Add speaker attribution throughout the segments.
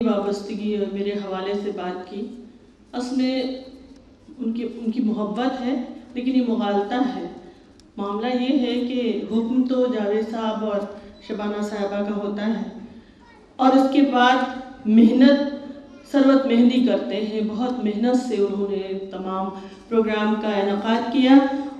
Speaker 1: वाबस्तगी और मेरे हवाले से बात की। असमें उनकी मोहब्बत है, लेकिन ये मुगालता है। मामला ये है कि हुक्म तो जावेद साहब और शबाना साहिबा का होता है और उसके बाद मेहनत सरवत मेहंदी करते हैं। बहुत मेहनत से उन्होंने तमाम प्रोग्राम का इनेकाद किया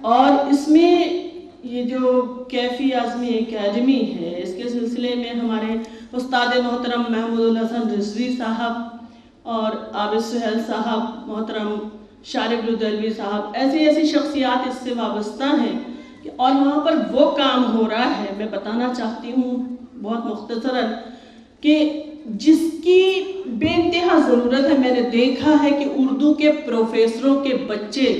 Speaker 1: और इसमें ये जो कैफ़ी आज़मी एकेडमी है, इसके सिलसिले में हमारे उस्ताद मोहतरम महमूदुल हसन रिजवी साहब और आबिद सुहेल साहब, मोहतरम शारिब लुधियानवी साहब, ऐसी शख्सियात इससे वाबस्ता हैं कि और वहाँ पर वो काम हो रहा है। मैं बताना चाहती हूँ बहुत मुख्तसरन कि जिसकी बेइंतहा ज़रूरत है। मैंने देखा है कि उर्दू के प्रोफेसरों के बच्चे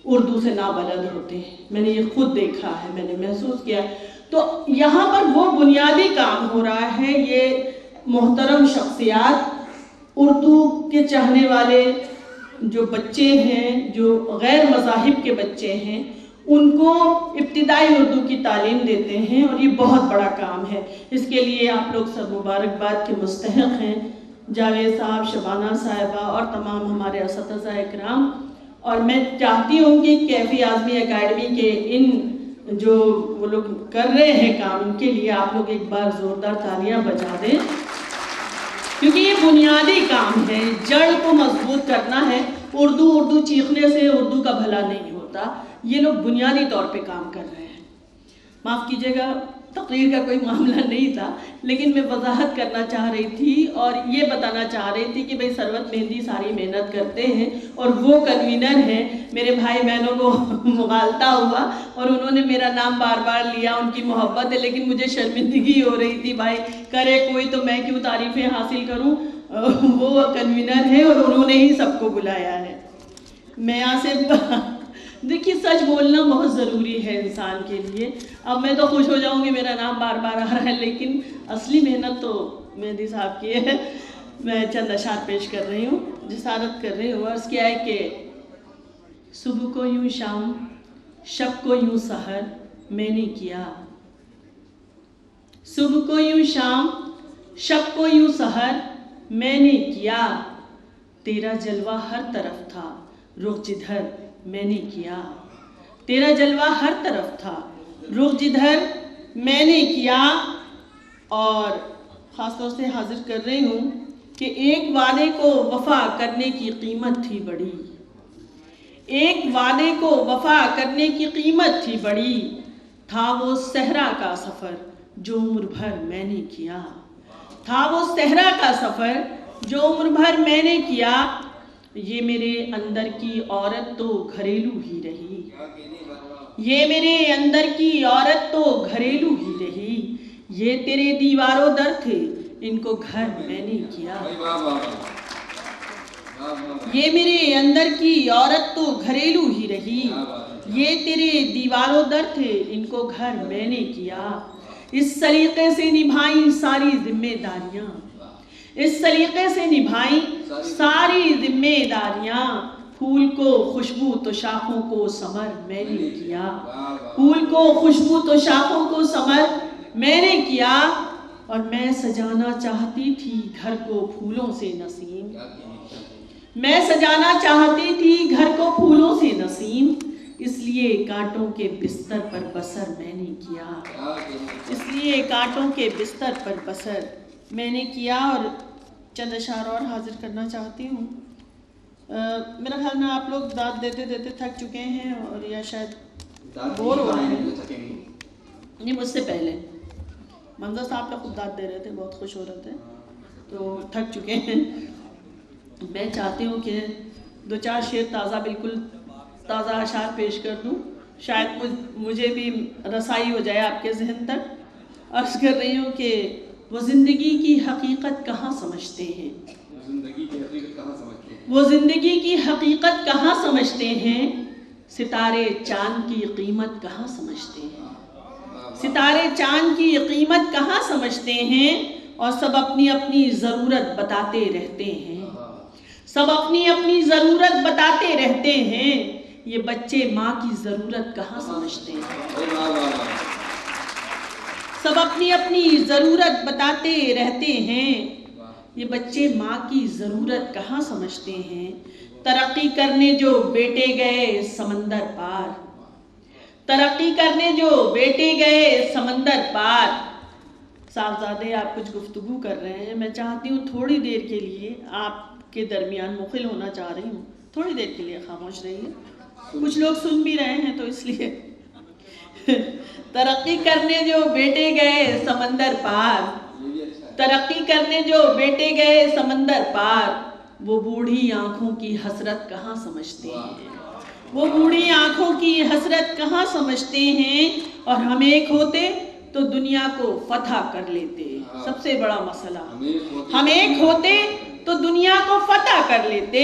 Speaker 1: उर्दू से नाबलद होते हैं। मैंने ये खुद देखा है, मैंने महसूस किया। तो यहाँ पर वो बुनियादी काम हो रहा है। ये मोहतरम शख्सियात, उर्दू के चाहने वाले जो बच्चे हैं, जो गैर मज़ाहिब के बच्चे हैं, उनको इब्तिदाई उर्दू की तालीम देते हैं और ये बहुत बड़ा काम है। इसके लिए आप लोग सब मुबारकबाद के मुस्तहिक़ हैं, जावेद साहब, शबाना साहिबा और तमाम हमारे असतिज़ा इकराम। और मैं चाहती हूँ कि कैफ़ी आज़मी एकेडमी के इन जो वो लोग कर रहे हैं काम, इनके लिए आप लोग एक बार ज़ोरदार तालियां बजा दें, क्योंकि ये बुनियादी काम है। जड़ को मजबूत करना है। उर्दू चीखने से उर्दू का भला नहीं होता। ये लोग बुनियादी तौर पे काम कर रहे हैं। माफ़ कीजिएगा, तकरीर का कोई मामला नहीं था, लेकिन मैं वजाहत करना चाह रही थी और ये बताना चाह रही थी कि भाई सरवत मेहंदी सारी मेहनत करते हैं और वो कन्वीनर हैं। मेरे भाई बहनों को मुगालता हुआ और उन्होंने मेरा नाम बार बार लिया, उनकी मोहब्बत है, लेकिन मुझे शर्मिंदगी हो रही थी। भाई करे कोई तो मैं क्यों तारीफ़ें हासिल करूँ। वो कन्वीनर है और उन्होंने ही सबको बुलाया है। मैं यहाँ से देखिए, सच बोलना बहुत ज़रूरी है इंसान के लिए। अब मैं तो खुश हो जाऊंगी मेरा नाम बार बार आ रहा है, लेकिन असली मेहनत तो मेहंदी साहब की है। मैं चंद अशार पेश कर रही हूँ, जिसारत कर रही हूँ। अर्ज़ किया है कि सुबह को यूँ शाम, शब को यूँ सहर मैंने किया। सुबह को यूँ शाम, शब को यूँ सहर मैंने किया। तेरा जलवा हर तरफ था, रुख जिधर मैंने किया। तेरा जलवा हर तरफ था, रुख जिधर मैंने किया। और ख़ास तौर से हाजिर कर रही हूँ कि एक वादे को वफ़ा करने की कीमत थी बड़ी। एक वादे को वफ़ा करने की कीमत थी बड़ी। था वो सहरा का सफ़र जो उम्र भर मैंने किया। था वो सहरा का सफ़र जो उम्र भर मैंने किया। ये मेरे अंदर की औरत तो घरेलू ही रही। ये मेरे अंदर की औरत तो घरेलू ही रही। ये तेरे दीवारों दर थे, इनको घर मैंने किया। ये मेरे अंदर की औरत तो घरेलू ही रही। ये तेरे दीवारों दर थे, इनको घर मैंने किया। इस सलीके से निभाई सारी जिम्मेदारियां, इस सलीके से निभाई सारी जिम्मेदारियां। फूल को खुशबू तो शाखों को समर मैंने किया। फूल को खुशबू तो शाखों को समर मैंने किया। और मैं सजाना चाहती थी घर को फूलों से नसीम। मैं सजाना चाहती थी घर को फूलों से नसीम। इसलिए कांटों के बिस्तर पर बसर मैंने किया। इसलिए कांटों के बिस्तर पर बसर मैंने किया। और चंद अशार और हाजिर करना चाहती हूँ। मेरा ख्याल में आप लोग दाद देते देते थक चुके हैं और या शायद बोर हो रहे हैं। नहीं, मुझसे पहले मंजर साहब लोग खुद दाद दे रहे थे, बहुत खुश हो रहे थे, तो थक चुके हैं। मैं चाहती हूँ कि दो चार शेर ताज़ा, बिल्कुल ताज़ा अशार पेश कर दूँ। शायद मुझे भी रसाई हो जाए आपके जहन तक। अर्ज़ कर रही हूँ कि वो ज़िंदगी की हकीकत कहाँ समझते हैं। वो ज़िंदगी की हकीकत कहाँ समझते हैं। सितारे चाँद की कीमत कहाँ समझते हैं। सितारे चाँद की कीमत कहाँ समझते हैं। और सब अपनी अपनी ज़रूरत बताते रहते हैं। सब अपनी अपनी ज़रूरत बताते रहते हैं। ये बच्चे माँ की ज़रूरत कहाँ समझते हैं। सब अपनी अपनी ज़रूरत बताते रहते हैं। ये बच्चे माँ की ज़रूरत कहाँ समझते हैं। तरक्की करने जो बेटे गए समंदर पार, तरक्की करने जो बेटे गए समंदर पार। साहबजादे आप कुछ गुफ्तगू कर रहे हैं, मैं चाहती हूँ थोड़ी देर के लिए आपके दरमियान मुखिल होना चाह रही हूँ, थोड़ी देर के लिए खामोश रहिए। कुछ लोग सुन भी रहे हैं तो इसलिए तरक्की करने जो बेटे गए समंदर पार, तरक्की करने जो बेटे गए समंदर पार, वो बूढ़ी आंखों की हसरत कहाँ समझते हैं, वो बूढ़ी आंखों की हसरत कहाँ समझते हैं। और हम एक होते तो दुनिया को फतह कर लेते। सबसे बड़ा मसला, हम एक होते तो दुनिया को फतह कर लेते।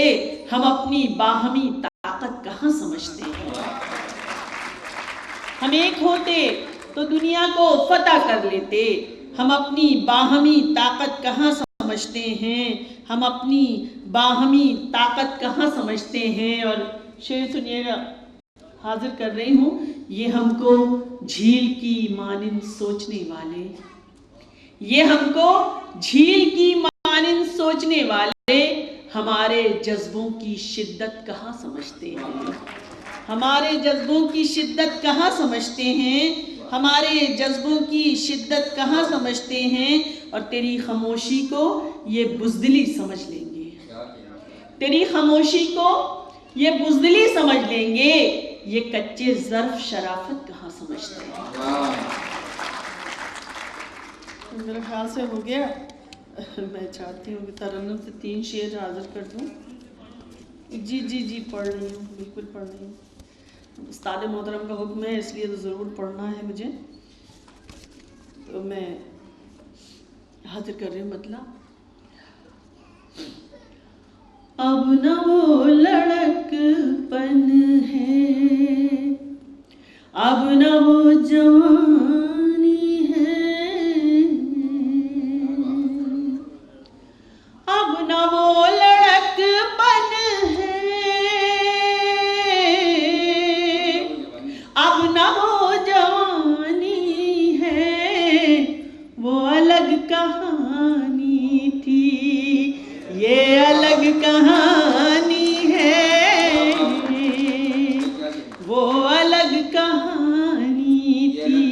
Speaker 1: हम अपनी बाहमी ताकत कहाँ समझते हैं। हम एक होते तो दुनिया को फतह कर लेते। हम अपनी बाहमी ताकत कहाँ समझते हैं, हम अपनी बाहमी ताकत कहाँ समझते हैं। और शेर सुनिएगा, हाजिर कर रही हूँ। ये हमको झील की मानिंद सोचने वाले, ये हमको झील की मानिंद सोचने वाले, हमारे जज्बों की शिद्दत कहाँ समझते हैं, हमारे जज्बों की शिद्दत कहाँ समझते हैं, हमारे जज्बों की शिद्दत कहाँ समझते हैं। और तेरी खामोशी को ये बुज़दिली समझ लेंगे, तेरी खामोशी को ये बुज़दिली समझ लेंगे। ये कच्चे ज़र्फ शराफत कहाँ समझते हैं। मेरे ख्याल से हो गया। मैं चाहती हूँ कि तरन्नुम से 3 शेर हाजिर कर दूँ। जी जी जी पढ़ रही हूँ, बिल्कुल पढ़ रही हूँ। उस्ताद मोहतरम का हुक्म है, इसलिए तो ज़रूर पढ़ना है मुझे, तो मैं हाजिर कर रही हूँ। मतलब अब न वो लड़कपन है, अब न वो जवानी है, अब न वो लड़कपन है, अब न वो जवानी है। वो अलग कहानी थी, ये अलग कहानी है, वो अलग कहानी थी,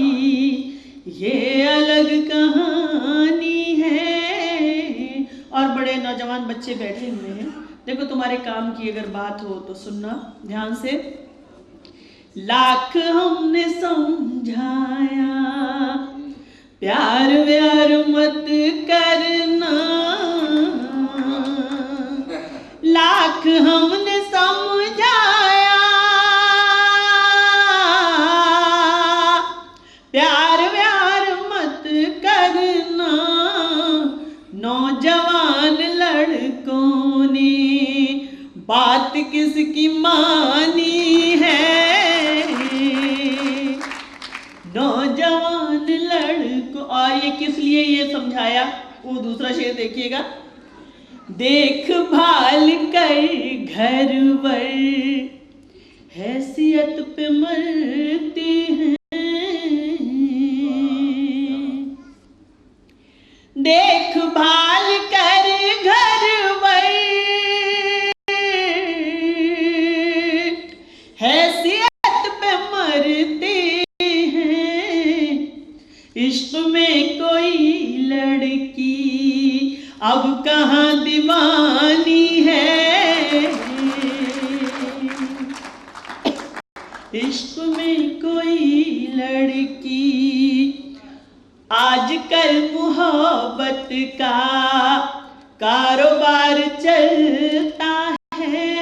Speaker 1: ये अलग कहानी है। और बड़े नौजवान बच्चे बैठे हुए हैं, देखो तुम्हारे काम की अगर बात हो तो सुनना ध्यान से। लाख हमने समझाया, प्यार व्यार मत करना, लाख हमने समझाया, प्यार व्यार मत करना। नौजवान लड़कों ने बात किसकी मानी है, नौजवान लड़कों। और ये किस लिए ये समझाया, वो दूसरा शेर देखिएगा। देखभाल कर घर वर हैसियत पे मरते हैं, देखभाल कर घर वर हैसियत पे मरते हैं। इश्क में कोई लड़की अब कहाँ दीवानी है, इश्क में कोई लड़की आजकल मोहब्बत का कारोबार चलता है,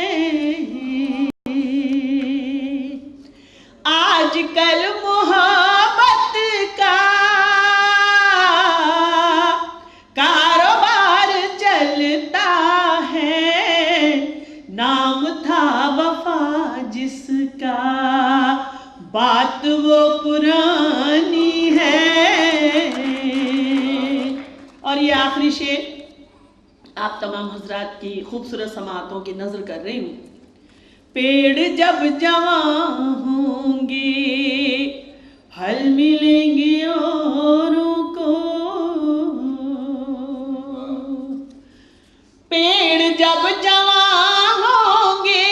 Speaker 1: आजकल मोहब्बत का कारोबार चलता है। नाम था वफा जिसका, बात वो पुरानी है। और ये आखिरी शेर आप तमाम हजरात की खूबसूरत समातों की नजर कर रही हूँ। पेड़ जब जवां होंगे फल मिलेंगे औरों को, पेड़ जब जवां होंगे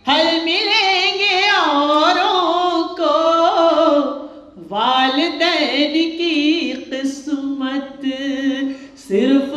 Speaker 1: फल मिलेंगे औरों को, वालिदैन की किस्मत सिर्फ